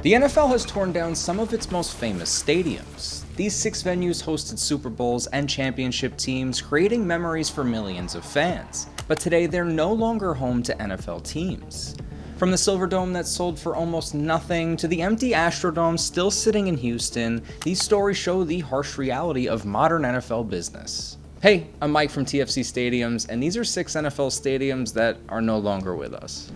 The NFL has torn down some of its most famous stadiums. These 6 venues hosted Super Bowls and championship teams, creating memories for millions of fans. But today they're no longer home to NFL teams. From the Silverdome that sold for almost nothing to the empty Astrodome still sitting in Houston, these stories show the harsh reality of modern NFL business. Hey, I'm Mike from TFC Stadiums, and these are 6 NFL stadiums that are no longer with us.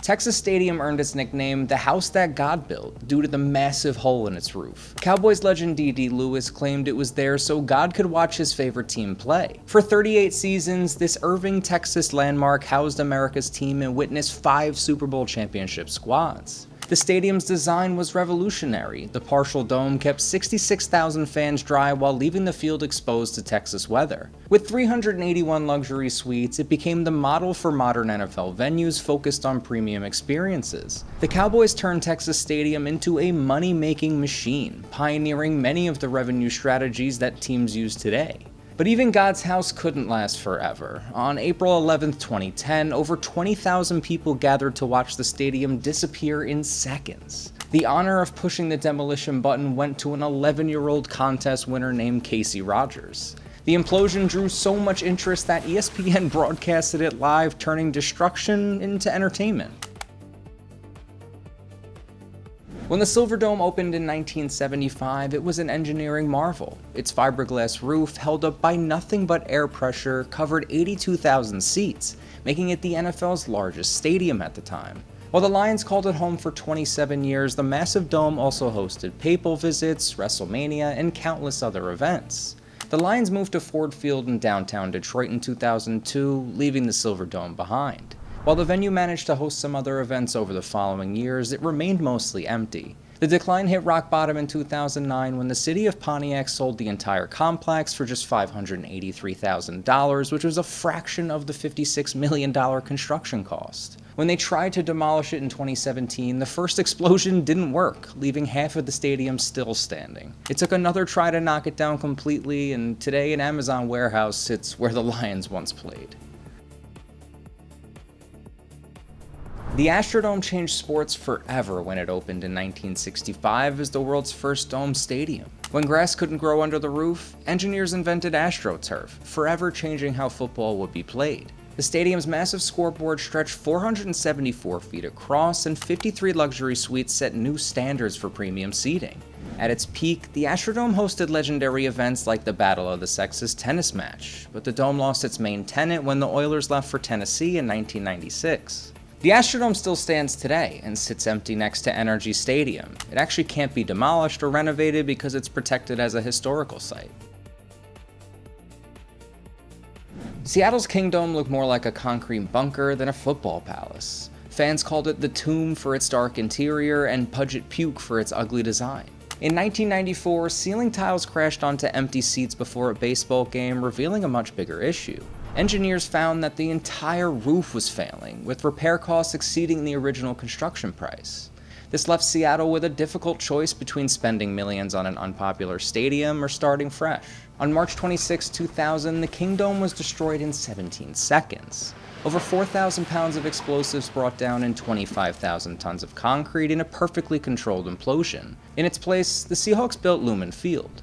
Texas Stadium earned its nickname, the house that God built, due to the massive hole in its roof. Cowboys legend D.D. Lewis claimed it was there so God could watch his favorite team play. For 38 seasons, this Irving, Texas landmark housed America's team and witnessed 5 Super Bowl championship squads. The stadium's design was revolutionary. The partial dome kept 66,000 fans dry while leaving the field exposed to Texas weather. With 381 luxury suites, it became the model for modern NFL venues focused on premium experiences. The Cowboys turned Texas Stadium into a money-making machine, pioneering many of the revenue strategies that teams use today. But even God's house couldn't last forever. On April 11, 2010, over 20,000 people gathered to watch the stadium disappear in seconds. The honor of pushing the demolition button went to an 11-year-old contest winner named Casey Rogers. The implosion drew so much interest that ESPN broadcasted it live, turning destruction into entertainment. When the Silverdome opened in 1975, it was an engineering marvel. Its fiberglass roof, held up by nothing but air pressure, covered 82,000 seats, making it the NFL's largest stadium at the time. While the Lions called it home for 27 years, the massive dome also hosted papal visits, WrestleMania, and countless other events. The Lions moved to Ford Field in downtown Detroit in 2002, leaving the Silverdome behind. While the venue managed to host some other events over the following years, it remained mostly empty. The decline hit rock bottom in 2009 when the city of Pontiac sold the entire complex for just $583,000, which was a fraction of the $56 million construction cost. When they tried to demolish it in 2017, the first explosion didn't work, leaving half of the stadium still standing. It took another try to knock it down completely, and today an Amazon warehouse sits where the Lions once played. The Astrodome changed sports forever when it opened in 1965 as the world's first dome stadium. When grass couldn't grow under the roof, engineers invented AstroTurf, forever changing how football would be played. The stadium's massive scoreboard stretched 474 feet across, and 53 luxury suites set new standards for premium seating. At its peak, the Astrodome hosted legendary events like the Battle of the Sexes tennis match, but the dome lost its main tenant when the Oilers left for Tennessee in 1996. The Astrodome still stands today and sits empty next to NRG Stadium. It actually can't be demolished or renovated because it's protected as a historical site. Seattle's Kingdome looked more like a concrete bunker than a football palace. Fans called it the Tomb for its dark interior and Pudget Puke for its ugly design. In 1994, ceiling tiles crashed onto empty seats before a baseball game, revealing a much bigger issue. Engineers found that the entire roof was failing, with repair costs exceeding the original construction price. This left Seattle with a difficult choice between spending millions on an unpopular stadium or starting fresh. On March 26, 2000, the Kingdome was destroyed in 17 seconds. Over 4,000 pounds of explosives brought down and 25,000 tons of concrete in a perfectly controlled implosion. In its place, the Seahawks built Lumen Field.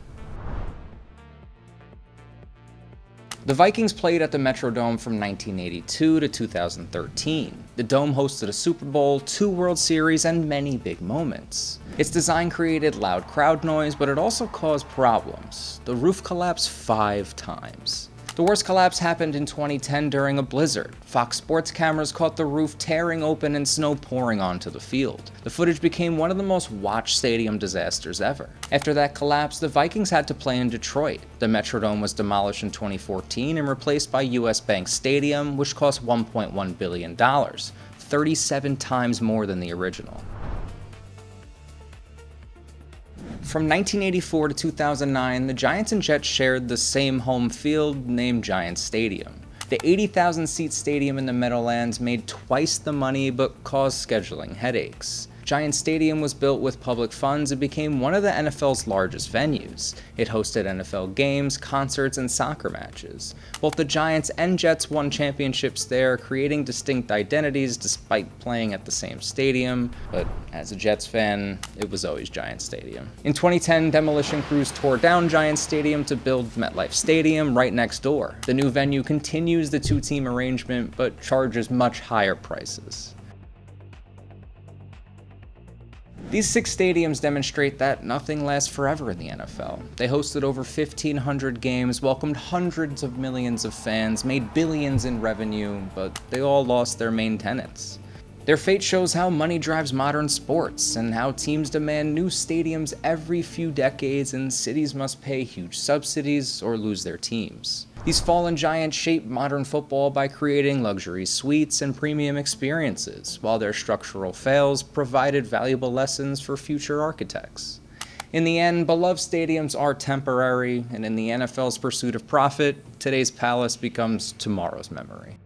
The Vikings played at the Metrodome from 1982 to 2013. The Dome hosted a Super Bowl, 2 World Series, and many big moments. Its design created loud crowd noise, but it also caused problems. The roof collapsed 5 times. The worst collapse happened in 2010 during a blizzard. Fox Sports cameras caught the roof tearing open and snow pouring onto the field. The footage became one of the most watched stadium disasters ever. After that collapse, the Vikings had to play in Detroit. The Metrodome was demolished in 2014 and replaced by US Bank Stadium, which cost $1.1 billion, 37 times more than the original. From 1984 to 2009, the Giants and Jets shared the same home field named Giants Stadium. The 80,000-seat stadium in the Meadowlands made twice the money but caused scheduling headaches. Giant Stadium was built with public funds and became one of the NFL's largest venues. It hosted NFL games, concerts, and soccer matches. Both the Giants and Jets won championships there, creating distinct identities despite playing at the same stadium, but as a Jets fan, it was always Giant Stadium. In 2010, demolition crews tore down Giant Stadium to build MetLife Stadium right next door. The new venue continues the two-team arrangement, but charges much higher prices. These 6 stadiums demonstrate that nothing lasts forever in the NFL. They hosted over 1,500 games, welcomed hundreds of millions of fans, made billions in revenue, but they all lost their main tenants. Their fate shows how money drives modern sports, and how teams demand new stadiums every few decades, and cities must pay huge subsidies or lose their teams. These fallen giants shape modern football by creating luxury suites and premium experiences, while their structural fails provided valuable lessons for future architects. In the end, beloved stadiums are temporary, and in the NFL's pursuit of profit, today's palace becomes tomorrow's memory.